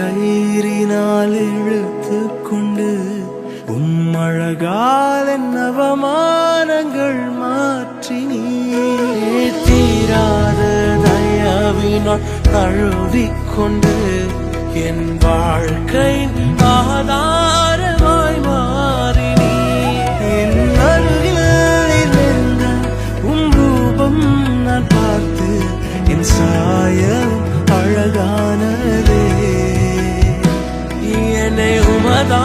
கயிறினால் இழுத்து கொண்டு உம்மழகால் என் அவமானங்கள் மாற்றினே தீராத தயவினால் தழுவிக்கொண்டு என் வாழ்க்கை ஆதாரமாய் மாறினே என் அருகில் இருந்த ரூபம் நான் பார்த்து என் சாயம் அழகானதே என்னை உமதா